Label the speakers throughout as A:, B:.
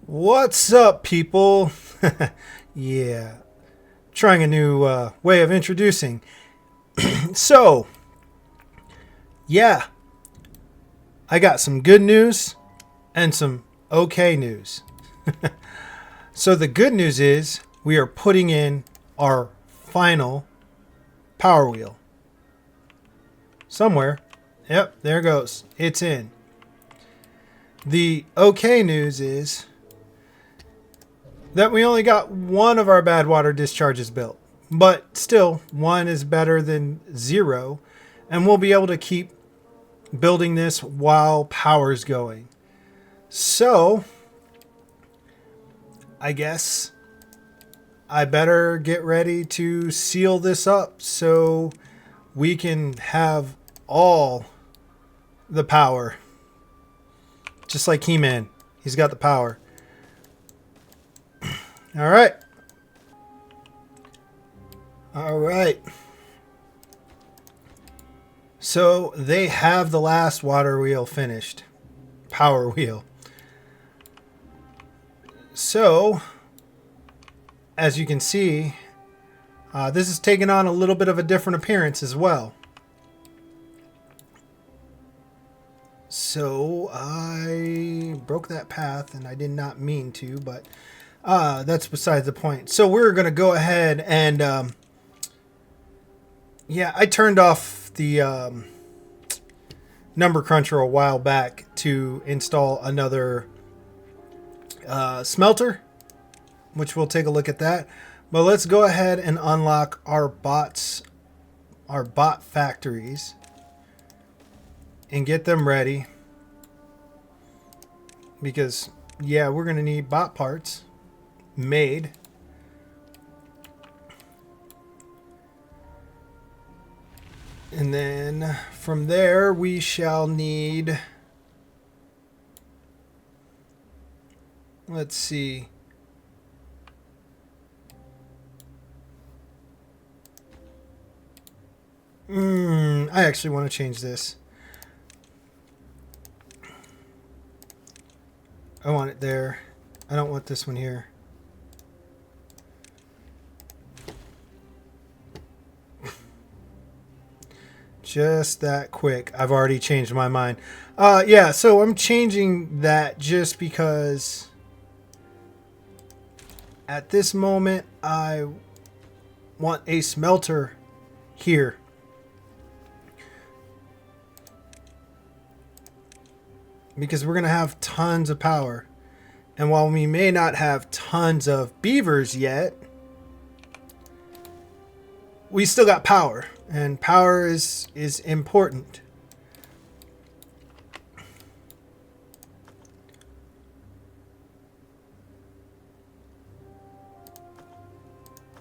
A: What's up, people? Yeah, trying a new way of introducing. So, yeah, I got some good news and some okay news. So, the good news is we are putting in our final power wheel. Somewhere. Yep, there it goes. It's in. The okay news is that we only got one of our bad water discharges built. But still, one is better than zero. And we'll be able to keep building this while power's going. So, I guess I better get ready to seal this up so we can have all the power. Just like He-Man. He's got the power. All right. All right. So they have the last water wheel finished. Power wheel. So, as you can see, this is taking on a little bit of a different appearance as well. So I broke that path and I did not mean to, but that's besides the point. So we're going to go ahead and, yeah, I turned off the number cruncher a while back to install another smelter, which we'll take a look at that. But let's go ahead and unlock our bot factories and get them ready. Because, yeah, we're going to need bot parts made. And then from there we shall need, let's see, I actually want to change this. I want it there. I don't want this one here. Just that quick. I've already changed my mind. Yeah, so I'm changing that just because at this moment I want a smelter here. Because we're going to have tons of power. And while we may not have tons of beavers yet, we still got power. And power is important.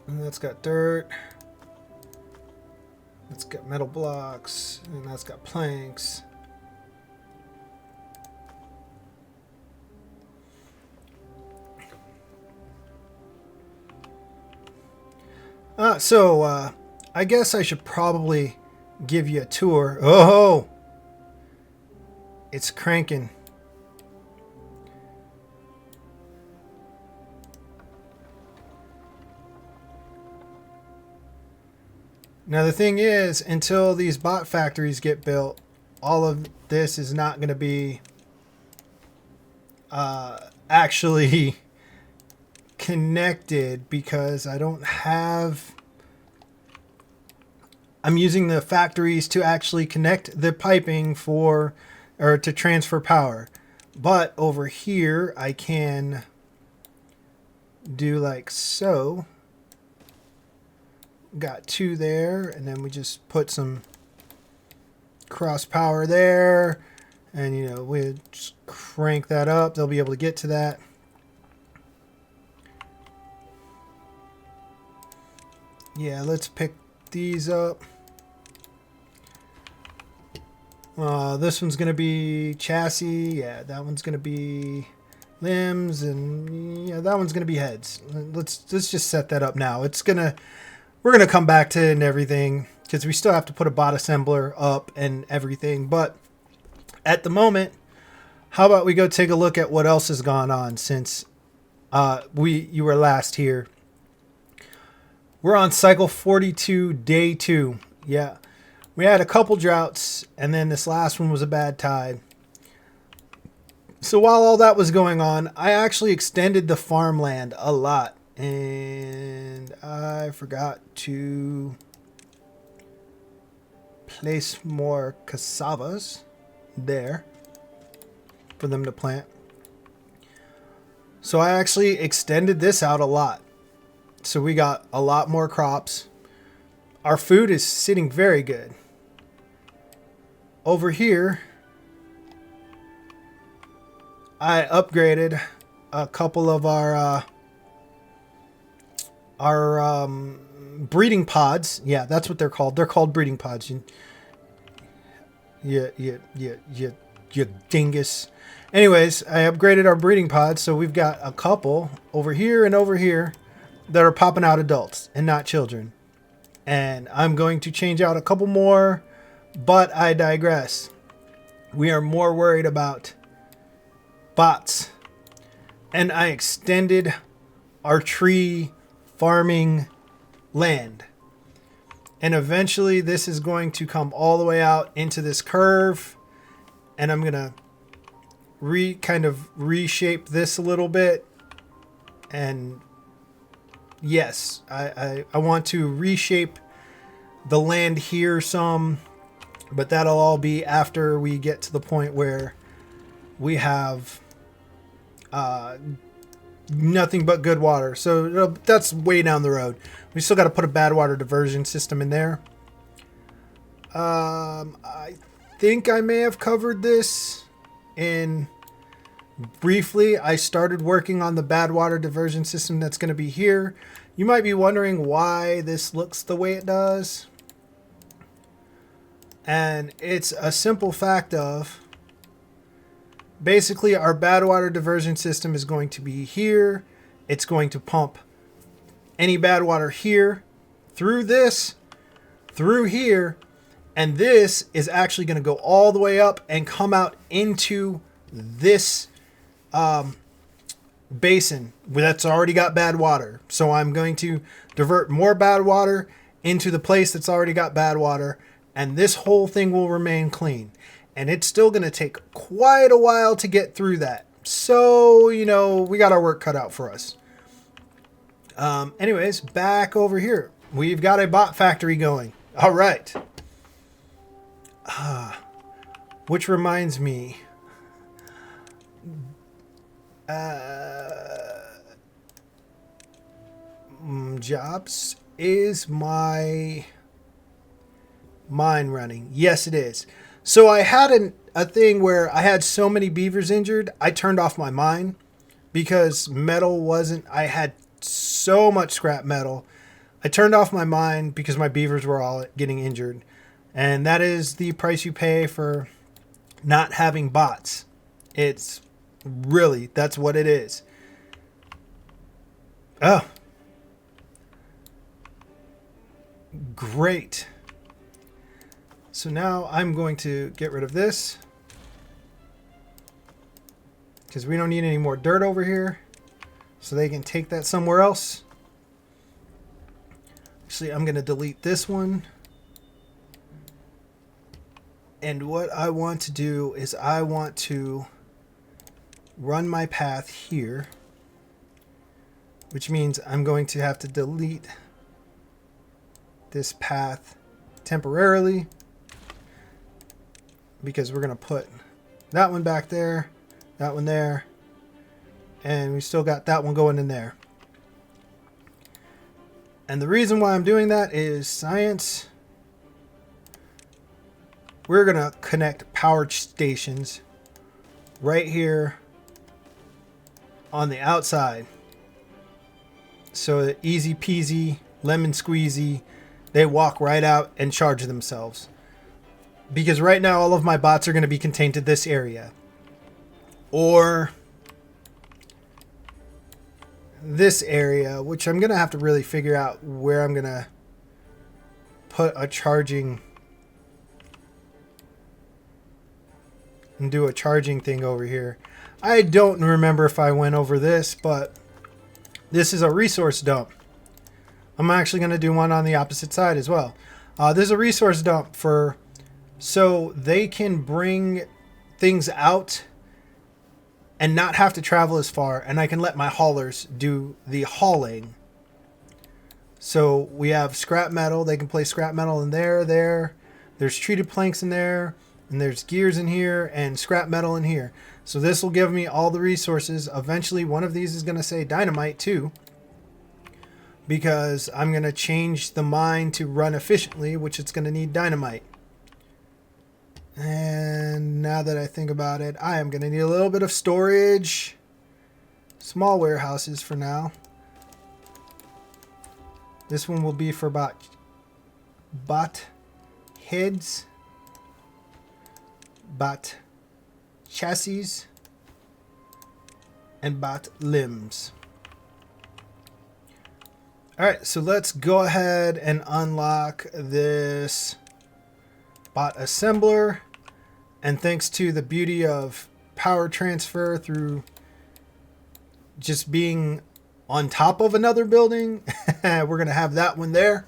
A: And that's got dirt. That's got metal blocks. And that's got planks. So I guess I should probably give you a tour. Oh, it's cranking. Now the thing is, until these bot factories get built, all of this is not going to be actually connected because I don't have. I'm using the factories to actually connect the piping or to transfer power. But over here I can do like so. Got two there, and then we just put some cross power there, and you know, we just crank that up. They'll be able to get to that. Yeah, let's pick these up. This one's going to be chassis. Yeah, that one's going to be limbs, and yeah, that one's going to be heads. Let's just set that up now. We're going to come back to it and everything because we still have to put a bot assembler up and everything. But at the moment, how about we go take a look at what else has gone on since You were last here. We're on cycle 42, day 2. Yeah. We had a couple droughts, and then this last one was a bad tide. So while all that was going on, I actually extended the farmland a lot. And I forgot to place more cassavas there for them to plant. So I actually extended this out a lot. So we got a lot more crops. Our food is sitting very good. Over here, I upgraded a couple of our breeding pods. Yeah, that's what they're called. They're called breeding pods. You dingus. Anyways, I upgraded our breeding pods, so we've got a couple over here and over here that are popping out adults and not children. And I'm going to change out a couple more, but I digress. We are more worried about bots. And I extended our tree farming land. And eventually this is going to come all the way out into this curve. And I'm going to kind of reshape this a little bit. And yes, I want to reshape the land here some, but that'll all be after we get to the point where we have nothing but good water. So that's way down the road. We still got to put a bad water diversion system in there. I think I may have covered this in briefly. I started working on the bad water diversion system that's going to be here. You might be wondering why this looks the way it does. And it's a simple fact of basically our bad water diversion system is going to be here. It's going to pump any bad water here through this, through here, and this is actually going to go all the way up and come out into this basin that's already got bad water. So I'm going to divert more bad water into the place that's already got bad water, and this whole thing will remain clean. And it's still going to take quite a while to get through that. So, we got our work cut out for us. Anyways, back over here. We've got a bot factory going. All right. Which reminds me. Jobs, is my mine running? Yes, it is. So I had a thing where I had so many beavers injured, I turned off my mine because metal wasn't, I had so much scrap metal. I turned off my mine because my beavers were all getting injured. And that is the price you pay for not having bots. It's really, that's what it is. Oh. Great. So now I'm going to get rid of this because we don't need any more dirt over here. So they can take that somewhere else. Actually, I'm going to delete this one. And what I want to do is I want to run my path here, which means I'm going to have to delete this path temporarily because we're going to put that one back there, that one there, and we still got that one going in there. And the reason why I'm doing that is science. We're going to connect power stations right here on the outside. So easy peasy, lemon squeezy, they walk right out and charge themselves. Because right now all of my bots are going to be contained to this area. Or this area, which I'm going to have to really figure out where I'm going to put a charging and do a charging thing over here. I don't remember if I went over this, but This is a resource dump. I'm actually going to do one on the opposite side as well. This is a resource dump for so they can bring things out and not have to travel as far, and I can let my haulers do the hauling. So we have scrap metal. They can place scrap metal in there. There's treated planks in there, and there's gears in here, and scrap metal in here. So this will give me all the resources. Eventually, one of these is going to say dynamite too, because I'm going to change the mine to run efficiently, which it's going to need dynamite. And now that I think about it, I am going to need a little bit of storage. Small warehouses for now. This one will be for bot heads, bot chassis, and bot limbs. Alright, so let's go ahead and unlock this bot assembler. And thanks to the beauty of power transfer through just being on top of another building, we're going to have that one there.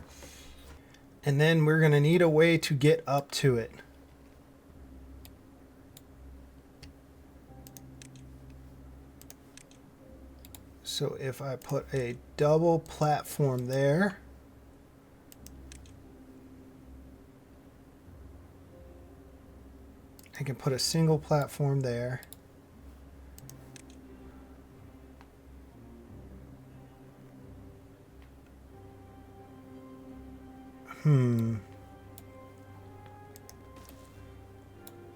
A: And then we're going to need a way to get up to it. So if I put a double platform there, I can put a single platform there. All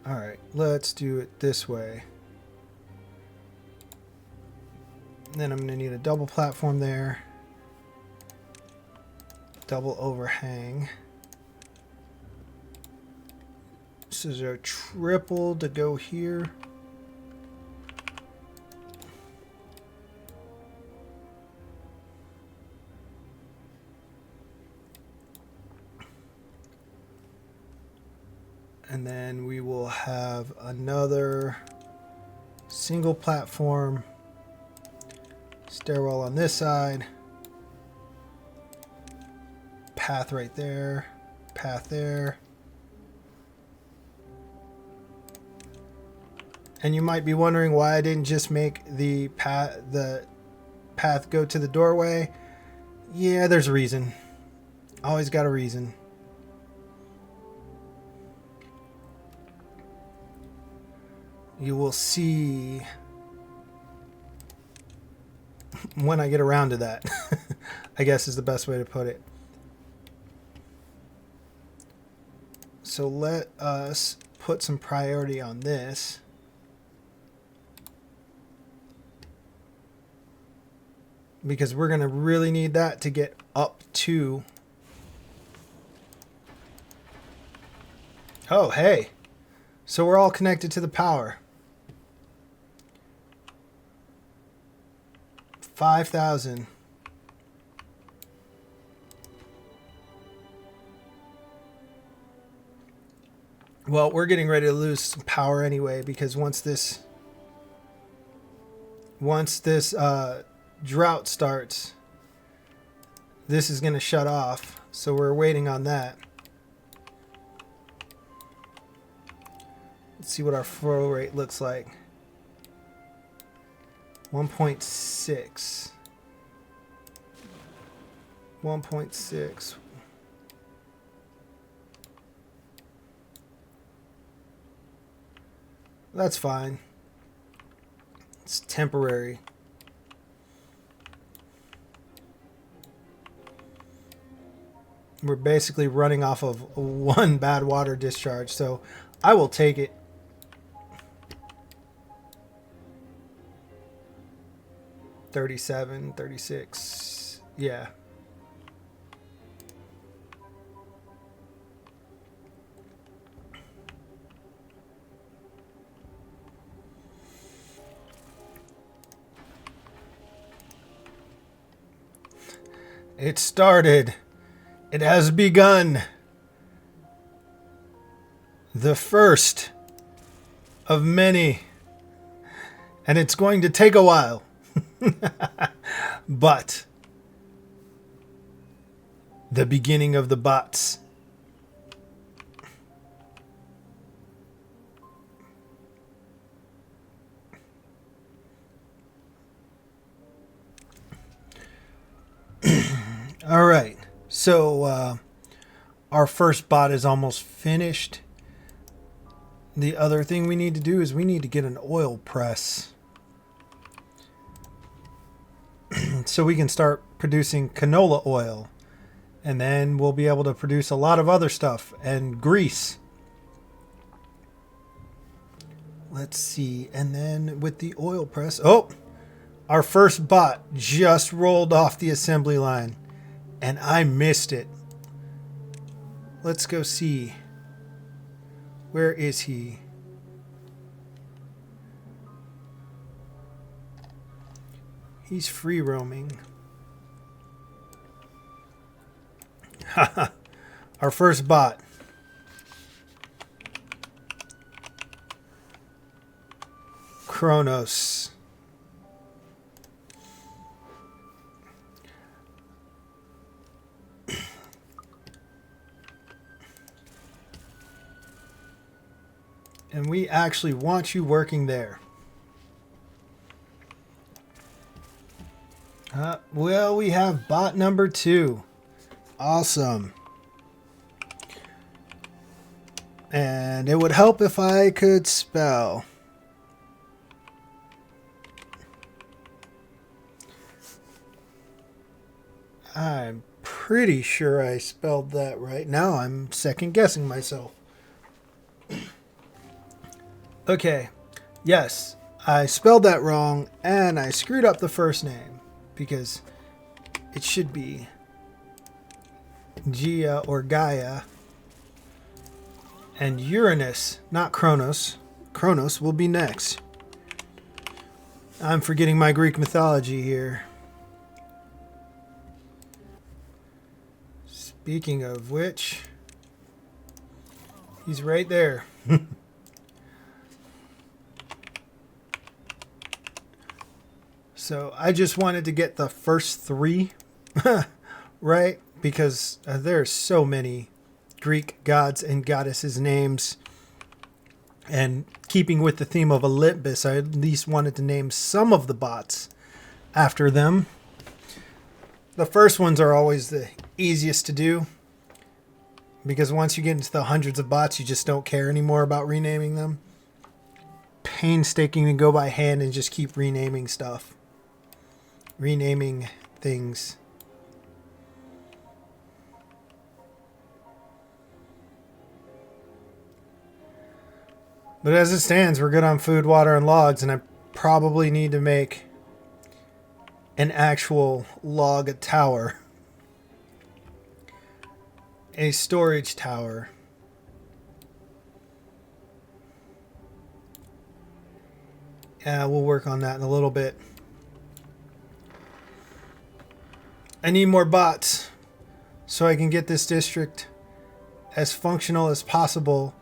A: right, let's do it this way. Then I'm going to need a double platform there. Double overhang. This is a triple to go here. And then we will have another single platform stairwell on this side. Path right there. Path there. And you might be wondering why I didn't just make the path go to the doorway. Yeah, there's a reason. Always got a reason. You will see when I get around to that, I guess is the best way to put it. So let us put some priority on this. Because we're going to really need that to get up to... Oh, hey. So we're all connected to the power. 5,000. Well, we're getting ready to lose some power anyway, because once this drought starts, this is going to shut off. So we're waiting on that. Let's see what our flow rate looks like. 1.6. 1.6. That's fine. It's temporary. We're basically running off of one bad water discharge, so I will take it. $37, $36, yeah. It started. It has begun. The first of many. And it's going to take a while. but the beginning of the bots. All right, so our first bot is almost finished. The other thing we need to do is we need to get an oil press so we can start producing canola oil, and then we'll be able to produce a lot of other stuff and grease. Let's see, and then with the oil press, oh, our first bot just rolled off the assembly line and I missed it. Let's go see. Where is he? He's free roaming. Our first bot. Kronos. And we actually want you working there. Well, we have bot number 2. Awesome. And it would help if I could spell. I'm pretty sure I spelled that right. Now I'm second guessing myself. Okay, yes, I spelled that wrong and I screwed up the first name because it should be Gia or Gaia, and Uranus, not Kronos. Kronos will be next. I'm forgetting my Greek mythology here. Speaking of which, he's right there. So I just wanted to get the first 3 right, because there's so many Greek gods and goddesses names. And keeping with the theme of Olympus, I at least wanted to name some of the bots after them. The first ones are always the easiest to do, because once you get into the hundreds of bots, you just don't care anymore about renaming them. Painstaking to go by hand and just keep renaming stuff. Renaming things. But as it stands, we're good on food, water, and logs, and I probably need to make an actual log tower. A storage tower. Yeah, we'll work on that in a little bit. I need more bots so I can get this district as functional as possible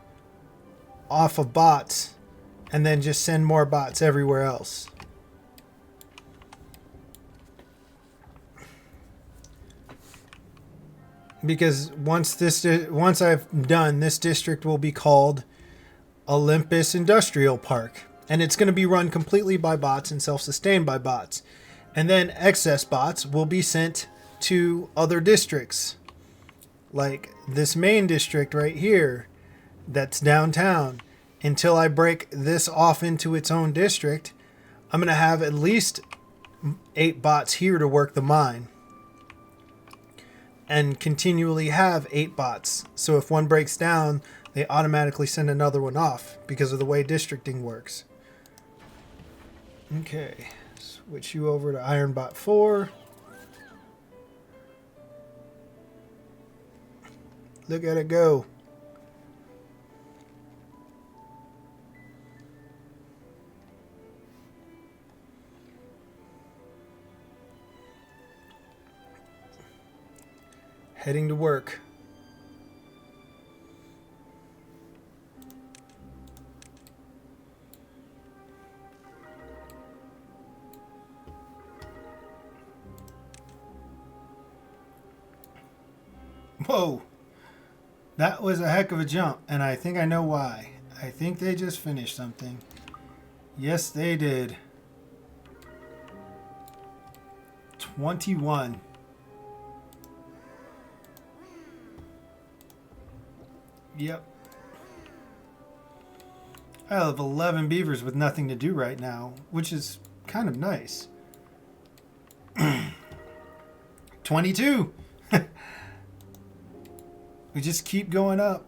A: off of bots, and then just send more bots everywhere else. Because once I've done, this district will be called Olympus Industrial Park, and it's going to be run completely by bots and self-sustained by bots. And then excess bots will be sent to other districts, like this main district right here that's downtown. Until I break this off into its own district, I'm going to have at least 8 bots here to work the mine. And continually have 8 bots. So if one breaks down, they automatically send another one off because of the way districting works. Okay, switch you over to Ironbot 4. Look at it go. Heading to work. Whoa. That was a heck of a jump, and I think I know why. I think they just finished something. Yes, they did. 21. Yep. I have 11 beavers with nothing to do right now, which is kind of nice. 22. We just keep going up.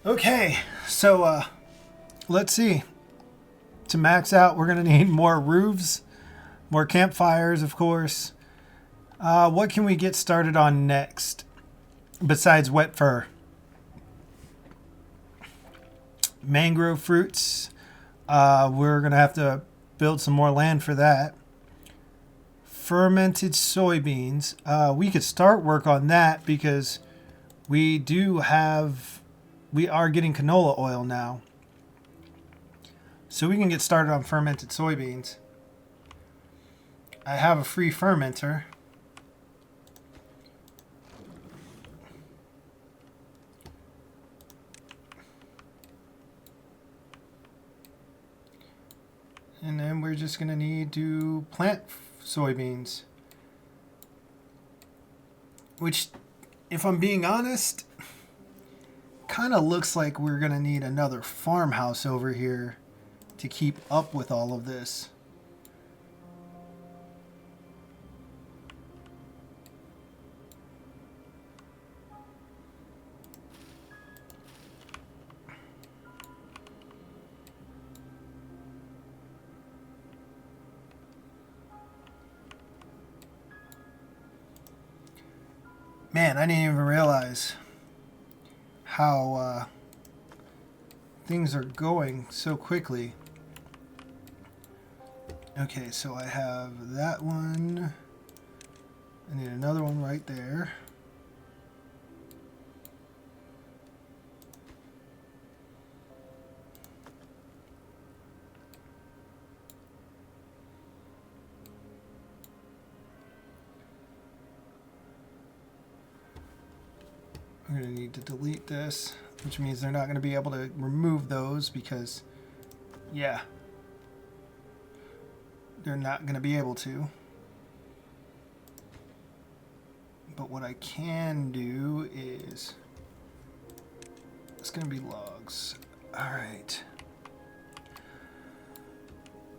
A: Okay, so let's see. To max out, we're going to need more roofs, more campfires, of course. What can we get started on next besides wet fur? Mangrove fruits. We're going to have to build some more land for that. Fermented soybeans. We could start work on that because we are getting canola oil now. So we can get started on fermented soybeans. I have a free fermenter. And then we're just going to need to plant soybeans. Which, if I'm being honest, kind of looks like we're going to need another farmhouse over here to keep up with all of this. Man, I didn't even realize how things are going so quickly. Okay, so I have that one. I need another one right there. I'm going to need to delete this, which means they're not going to be able to remove those because, yeah, they're not going to be able to. But what I can do is, it's going to be logs. All right.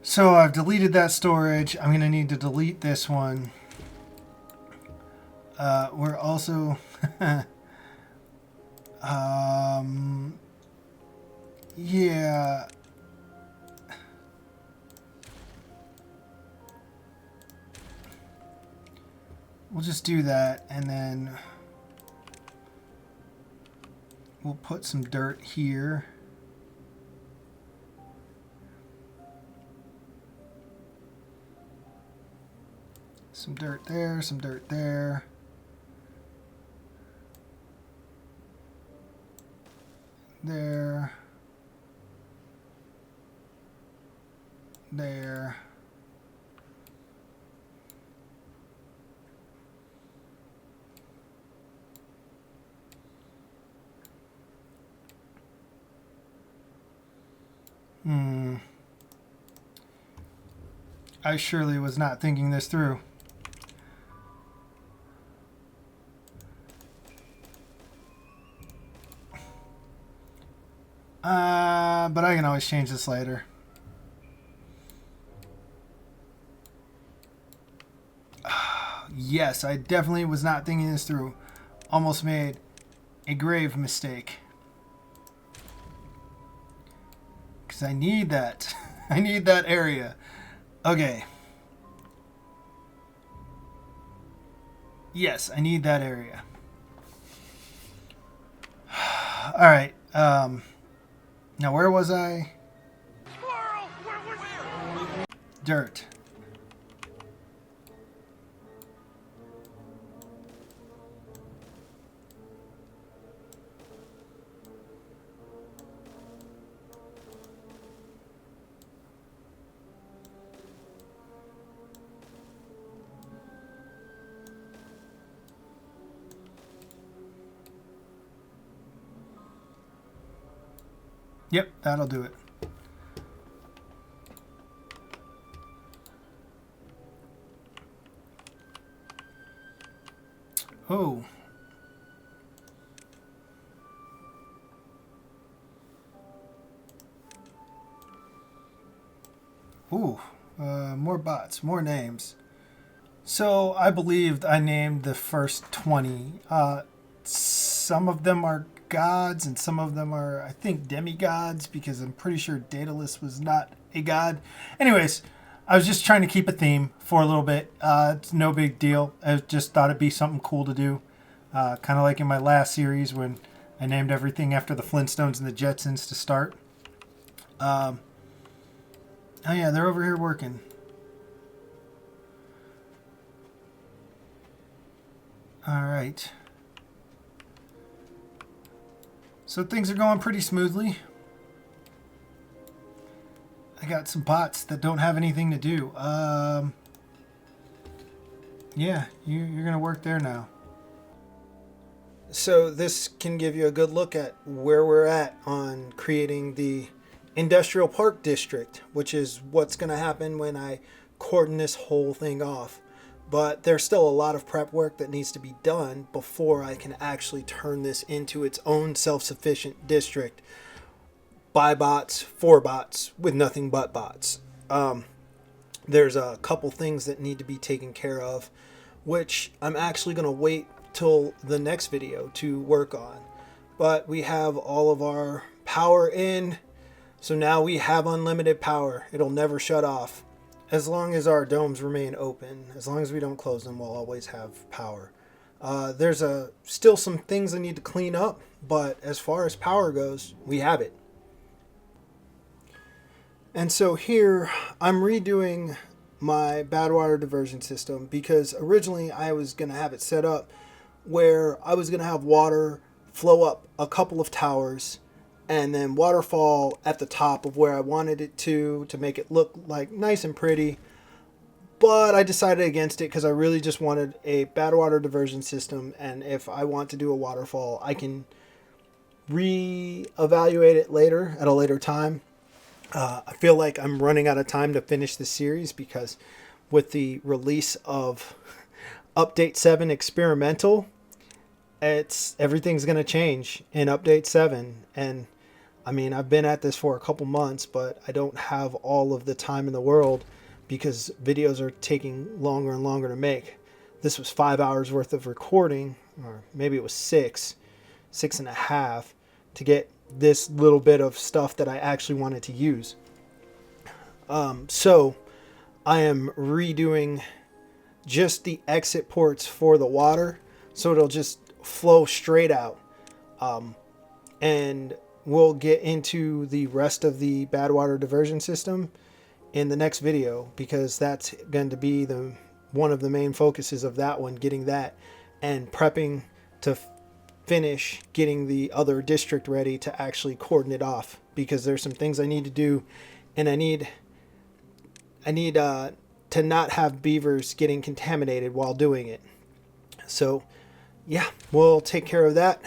A: So I've deleted that storage. I'm going to need to delete this one. We're also... yeah. We'll just do that, and then we'll put some dirt here. Some dirt there, some dirt there. There. There. I surely was not thinking this through. But I can always change this later. Yes, I definitely was not thinking this through. Almost made a grave mistake. Because I need that. I need that area. Okay. Yes, I need that area. All right. Now where was I? Dirt. Yep, that'll do it. Oh. Ooh, more bots, more names. So I believed I named the first 20. Some of them are gods and some of them are, I think, demigods, because I'm pretty sure Daedalus was not a god. Anyways, I was just trying to keep a theme for a little bit. It's no big deal. I just thought it'd be something cool to do. Kind of like in my last series when I named everything after the Flintstones and the Jetsons to start. Oh yeah, they're over here working. All right. So things are going pretty smoothly. I got some bots that don't have anything to do. Yeah, you're going to work there now. So this can give you a good look at where we're at on creating the industrial park district, which is what's going to happen when I cordon this whole thing off. But there's still a lot of prep work that needs to be done before I can actually turn this into its own self-sufficient district by bots, for bots, with nothing but bots. There's a couple things that need to be taken care of, which I'm actually going to wait till the next video to work on. But we have all of our power in, so now we have unlimited power. It'll never shut off. As long as our domes remain open, as long as we don't close them, we'll always have power. There's still some things I need to clean up, but as far as power goes, we have it. And so here, I'm redoing my bad water diversion system, because originally I was going to have it set up where I was going to have water flow up a couple of towers and then waterfall at the top of where I wanted it to make it look like nice and pretty. But I decided against it because I really just wanted a bad water diversion system, and if I want to do a waterfall, I can re-evaluate it later at a later time. I feel like I'm running out of time to finish this series, because with the release of Update 7 Experimental, everything's going to change in Update 7, and I mean, I've been at this for a couple months, but I don't have all of the time in the world because videos are taking longer and longer to make. This was 5 hours worth of recording, or maybe it was 6.5, to get this little bit of stuff that I actually wanted to use. So I am redoing just the exit ports for the water, so it'll just flow straight out. And we'll get into the rest of the bad water diversion system in the next video, because that's going to be one of the main focuses of that one, getting that and prepping to finish getting the other district ready to actually cordon it off, because there's some things I need to do, and I need to not have beavers getting contaminated while doing it. So yeah, we'll take care of that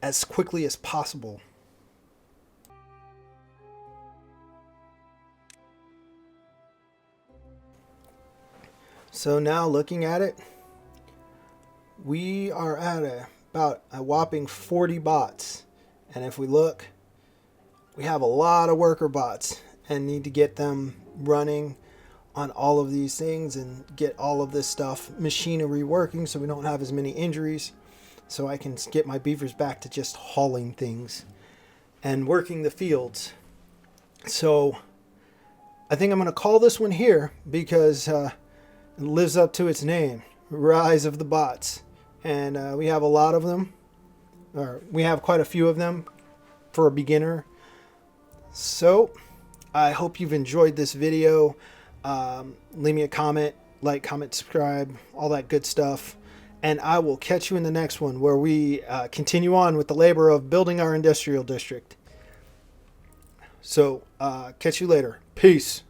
A: as quickly as possible. So now looking at it, we are at about a whopping 40 bots. And if we look, we have a lot of worker bots and need to get them running on all of these things and get all of this stuff, machinery working, so we don't have as many injuries. So I can get my beavers back to just hauling things and working the fields. So I think I'm going to call this one here, because it lives up to its name, Rise of the Bots. And we have a lot of them. or we have quite a few of them for a beginner. So I hope you've enjoyed this video. Leave me a comment, like, comment, subscribe, all that good stuff. And I will catch you in the next one, where we continue on with the labor of building our industrial district. So catch you later. Peace.